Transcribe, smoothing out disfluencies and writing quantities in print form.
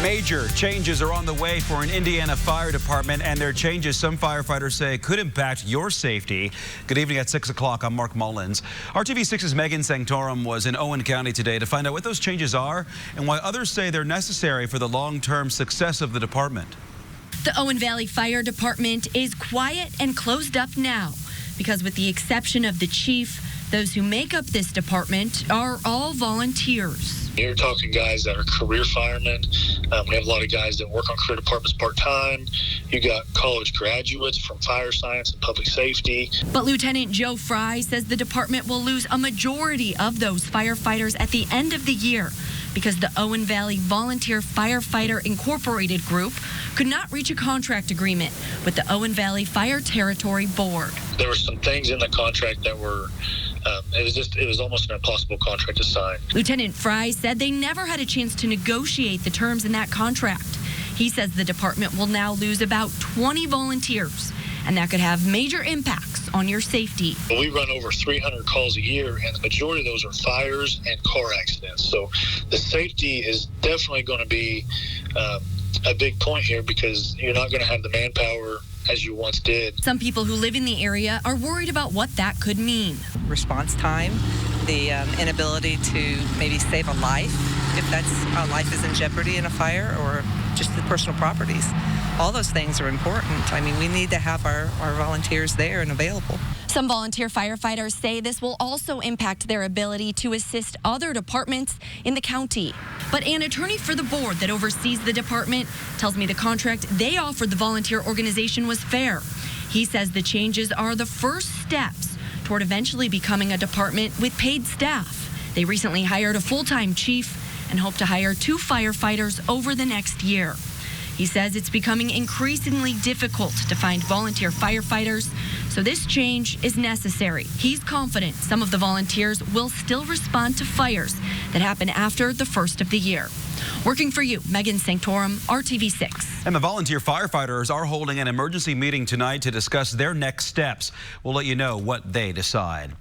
Major changes are on the way for an Indiana fire department, and their changes, some firefighters say, could impact your safety. Good evening at 6 o'clock. I'm Mark Mullins. RTV6's Megan Sanctorum was in Owen County today to find out what those changes are and why others say they're necessary for the long-term success of the department. The Owen Valley Fire Department is quiet and closed up now because, with the exception of the chief, those who make up this department are all volunteers. You're talking guys that are career firemen. We have a lot of guys that work on career departments part-time. You got college graduates from fire science and public safety. But Lieutenant Joe Fry says the department will lose a majority of those firefighters at the end of the year because the Owen Valley Volunteer Firefighter Incorporated group could not reach a contract agreement with the Owen Valley Fire Territory Board. There were some things in the contract that were it was almost an impossible contract to sign. Lieutenant Fry said they never had a chance to negotiate the terms in that contract. He says the department will now lose about 20 volunteers, and that could have major impacts on your safety. We run over 300 calls a year, and the majority of those are fires and car accidents. So the safety is definitely going to be a big point here because you're not going to have the manpower as you once did. Some people who live in the area are worried about what that could mean. Response time, the inability to maybe save a life if a life is in jeopardy in a fire, or just the personal properties. All those things are important. I mean, we need to have our volunteers there and available. Some volunteer firefighters say this will also impact their ability to assist other departments in the county. But an attorney for the board that oversees the department tells me the contract they offered the volunteer organization was fair. He says the changes are the first steps toward eventually becoming a department with paid staff. They recently hired a full-time chief and hope to hire 2 firefighters over the next year. He says it's becoming increasingly difficult to find volunteer firefighters, so this change is necessary. He's confident some of the volunteers will still respond to fires that happen after the first of the year. Working for you, Megan Sanctorum, RTV6. And the volunteer firefighters are holding an emergency meeting tonight to discuss their next steps. We'll let you know what they decide.